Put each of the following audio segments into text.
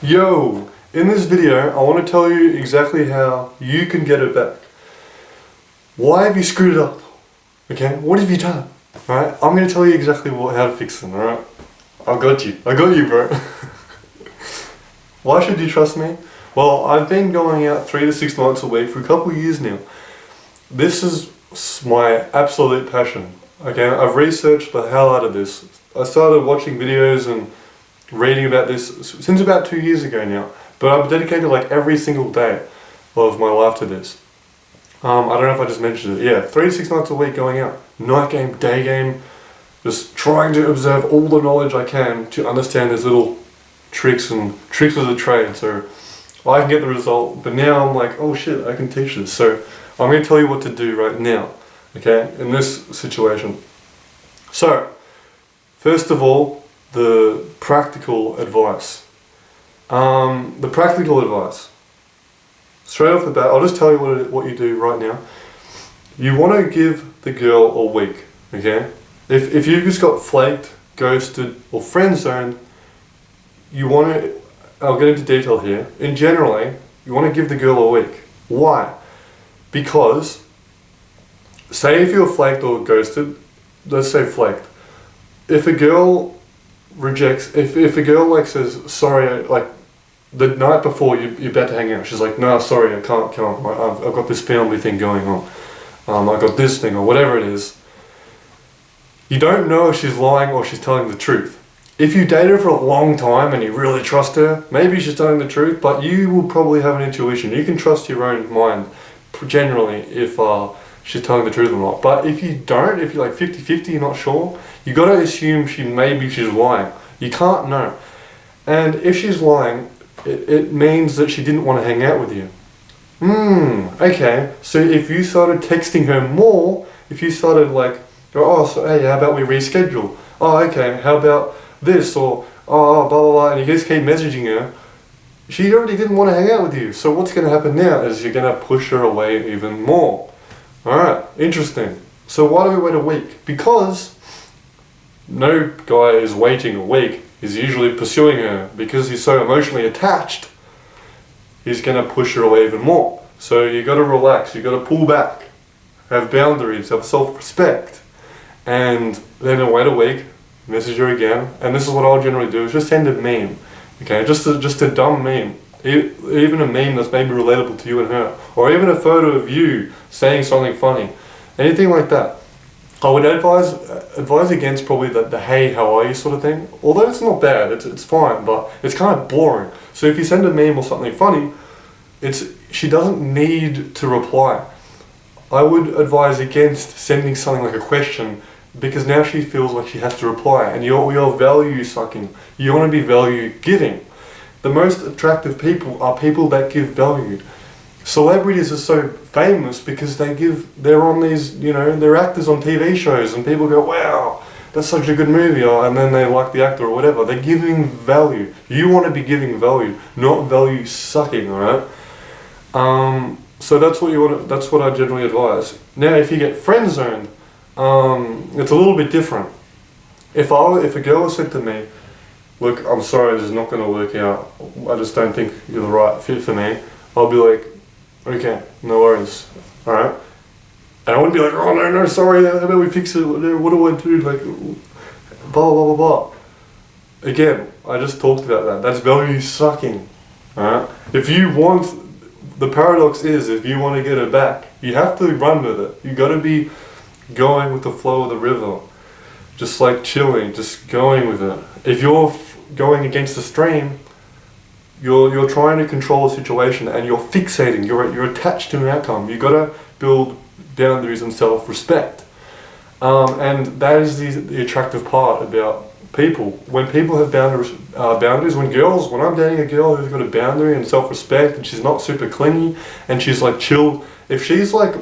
Yo, in this video I want to tell you exactly how you can get it back. Why have you screwed it up? Okay, what have you done? Alright, I'm going to tell you exactly how to fix it, alright? I got you, bro. Why should you trust me? Well, I've been going out 3 to 6 nights a week for a couple of years now. This is my absolute passion. Okay, I've researched the hell out of this. I started watching videos and reading about this since about 2 years ago now, but I've dedicated like every single day of my life to this. I don't know if I just mentioned it. Yeah, 3 to 6 nights a week going out, night game, day game, just trying to observe all the knowledge I can to understand these little tricks of the trade, so I can get the result. But now I'm like, oh shit, I can teach this. So I'm going to tell you what to do right now, okay, in this situation. So, first of all, the practical advice. Straight off the bat, I'll just tell you what you do right now. You want to give the girl a week, okay? If you just got flaked, ghosted, or friend-zoned, you want to, I'll get into detail here, generally, you want to give the girl a week. Why? Because, say if you're flaked or ghosted, let's say flaked. If a girl rejects, if a girl like says, sorry, like the night before you're about to hang out, she's like, no, sorry, I can't come, I've got this family thing going on, I got this thing, or whatever it is, you don't know if she's lying or she's telling the truth. If you date her for a long time and you really trust her, maybe she's telling the truth, but you will probably have an intuition. You can trust your own mind, generally, if she's telling the truth or not. But if you don't, if you're like 50-50, you're not sure, you got to assume maybe she's lying. You can't know. And if she's lying, it means that she didn't want to hang out with you. Okay. So if you started texting her more, if you started like, oh, so hey, how about we reschedule? Oh, okay, how about this? Or, oh, blah, blah, blah, and you just keep messaging her, she already didn't want to hang out with you. So what's going to happen now is you're going to push her away even more. Alright, interesting. So why do we wait a week? Because no guy is waiting a week. He's usually pursuing her because he's so emotionally attached. He's going to push her away even more. So you got to relax, you got to pull back, have boundaries, have self-respect, and then wait a week, message her again, and this is what I'll generally do, is just send a meme, okay, just a dumb meme, even a meme that's maybe relatable to you and her, or even a photo of you saying something funny, anything like that. I would advise against probably the hey, how are you sort of thing, although it's not bad, it's fine, but it's kind of boring. So if you send a meme or something funny, she doesn't need to reply. I would advise against sending something like a question, because now she feels like she has to reply, and you're value sucking. You want to be value giving. The most attractive people are people that give value. Celebrities are so famous because they're on these, they're actors on TV shows, and people go, wow, that's such a good movie, and then they like the actor or whatever. They're giving value. You want to be giving value, not value sucking, alright? So that's what I generally advise. Now, if you get friend zoned, it's a little bit different. If a girl said to me, look, I'm sorry, this is not going to work out, I just don't think you're the right fit for me, I'll be like, okay, no worries, alright? And I wouldn't be like, oh no, sorry, how about we fix it, what do I do, like, blah, blah, blah, blah. Again, I just talked about that, that's value sucking, alright? The paradox is, if you want to get it back, you have to run with it. You got to be going with the flow of the river, just like chilling, just going with it. If you're going against the stream, you're trying to control the situation, and you're fixating. You're attached to an outcome. You got to build boundaries and self-respect, and that is the attractive part about people. When people have boundaries, when I'm dating a girl who's got a boundary and self-respect, and she's not super clingy, and she's like chill, if she's like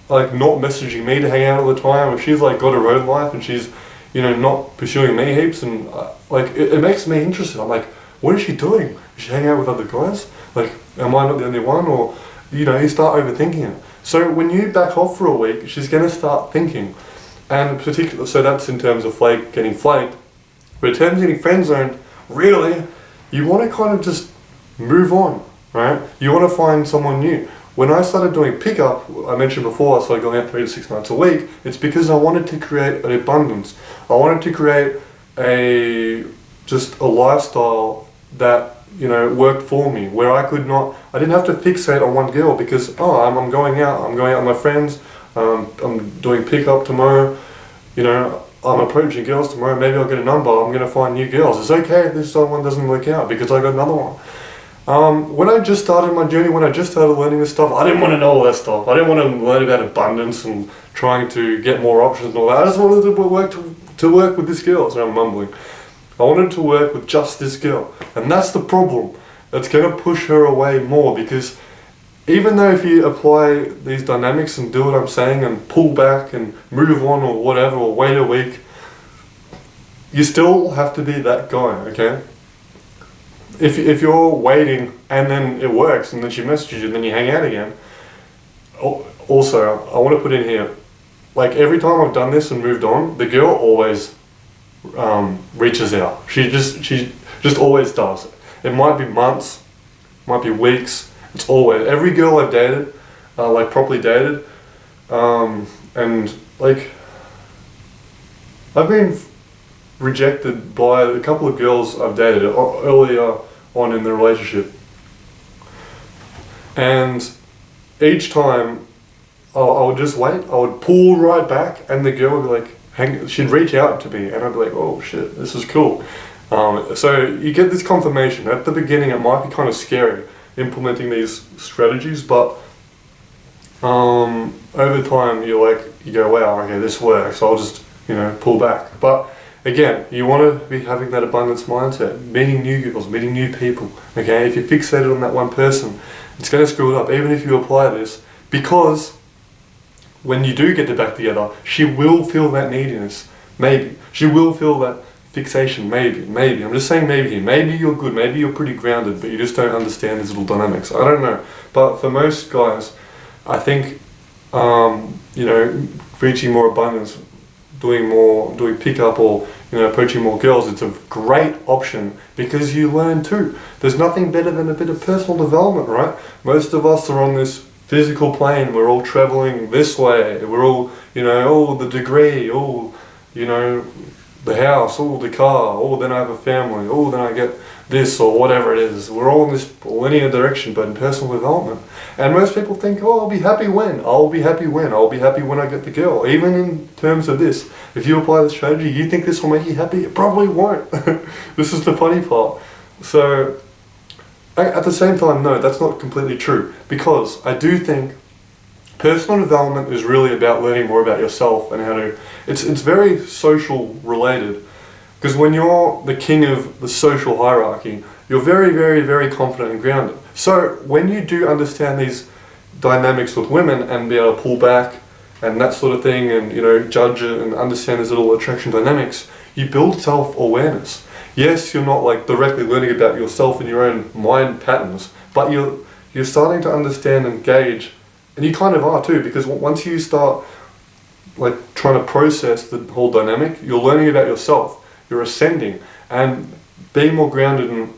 not messaging me to hang out all the time, if she's like got her own life and she's not pursuing me heaps, and it makes me interested. I'm like, what is she doing? Is she hanging out with other guys? Like, am I not the only one? Or you start overthinking it. So when you back off for a week, she's going to start thinking. And so that's in terms of getting flaked. But in terms of getting friend zoned, really, you want to kind of just move on, right? You want to find someone new. When I started doing pickup, I mentioned before, I started going out 3 to 6 nights a week. It's because I wanted to create an abundance. I wanted to create just a lifestyle that, you know, worked for me, where I didn't have to fixate on one girl because, I'm going out with my friends, I'm doing pickup tomorrow, you know, I'm approaching girls tomorrow, maybe I'll get a number, I'm going to find new girls. It's okay if this one doesn't work out because I got another one. When I just started my journey, when I just started learning this stuff, I didn't want to know all that stuff. I didn't want to learn about abundance and trying to get more options and all that. I just wanted to work with this girl, so I'm mumbling. I wanted to work with just this girl. And that's the problem. It's going to push her away more, because even though if you apply these dynamics and do what I'm saying and pull back and move on or whatever, or wait a week, you still have to be that guy, okay? If you're waiting and then it works and then she messages you and then you hang out again. Also, I want to put in here, like every time I've done this and moved on, the girl always reaches out. She just always does. It might be months, might be weeks. It's always, every girl I've dated, like properly dated, and like I've been rejected by a couple of girls I've dated earlier on in the relationship, and each time I would just wait, I would pull right back, and the girl would be like, she'd reach out to me, and I'd be like, oh shit, this is cool. So you get this confirmation. At the beginning it might be kind of scary implementing these strategies, but over time you go, wow, okay, this works, I'll just, you know, pull back. But again, you want to be having that abundance mindset, meeting new girls, meeting new people, okay? If you're fixated on that one person, it's going to screw it up, even if you apply this, because when you do get it back together, she will feel that neediness, maybe. She will feel that fixation, maybe. I'm just saying maybe here. Maybe you're good, maybe you're pretty grounded, but you just don't understand these little dynamics. I don't know. But for most guys, I think, you know, reaching more abundance, doing pickup, or, you know, approaching more girls, it's a great option because you learn too. There's nothing better than a bit of personal development, right? Most of us are on this physical plane, we're all traveling this way, we're all, you know, the degree, you know, the house, the car, then I have a family, then I get this or whatever it is. We're all in this linear direction, but in personal development. And most people think, I'll be happy when I get the girl. Even in terms of this, if you apply this strategy, you think this will make you happy? It probably won't. This is the funny part. So, at the same time, no, that's not completely true, because I do think personal development is really about learning more about yourself and how to, it's very social related, because when you're the king of the social hierarchy, you're very, very, very confident and grounded. So when you do understand these dynamics with women and be able to pull back and that sort of thing, and, you know, judge it and understand these little attraction dynamics, you build self-awareness. Yes, you're not like directly learning about yourself and your own mind patterns, but you're starting to understand and gauge, and you kind of are too, because once you start like trying to process the whole dynamic, you're learning about yourself, you're ascending, and being more grounded and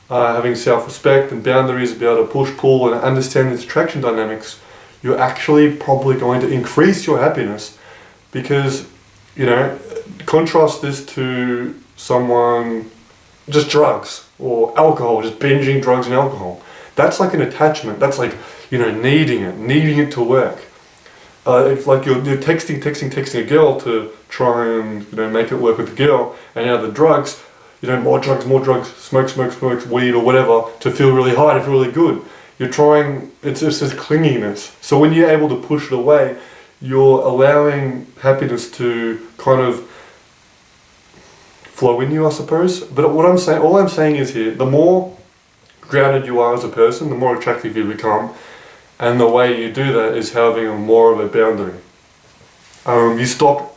having self-respect and boundaries, be able to push, pull, and understand these attraction dynamics, you're actually probably going to increase your happiness. Because, you know, contrast this to someone, just drugs or alcohol, just binging drugs and alcohol. That's like an attachment. That's like, you know, needing it to work. It's like you're texting a girl to try and, you know, make it work with the girl, and now the drugs, you know, more drugs, smoke, weed or whatever, to feel really high, to feel really good. You're trying, it's just this clinginess. So when you're able to push it away, you're allowing happiness to kind of flow in you, I suppose. But all I'm saying is here, the more grounded you are as a person, the more attractive you become. And the way you do that is having more of a boundary. You stop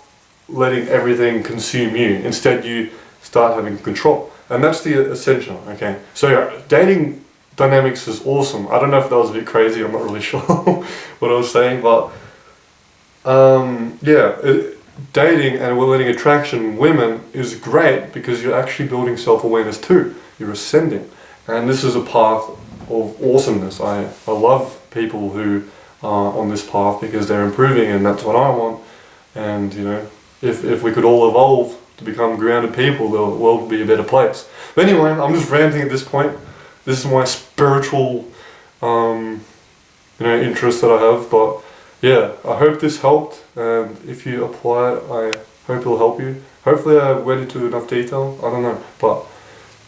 letting everything consume you. Instead, you start having control. And that's the essential, okay? So yeah, dating dynamics is awesome. I don't know if that was a bit crazy, I'm not really sure what I was saying, but dating and letting attraction women is great because you're actually building self-awareness too. you're ascending. And this is a path of awesomeness. I love people who are on this path because they're improving, and that's what I want. And you know, if we could all evolve to become grounded people, the world would be a better place. But anyway, I'm just ranting at this point. This is my spiritual interest that I have. But yeah, I hope this helped, and if you apply it, I hope it'll help you. Hopefully I went into enough detail, I don't know, but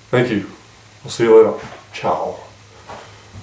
thank you. I'll see you later. Ciao.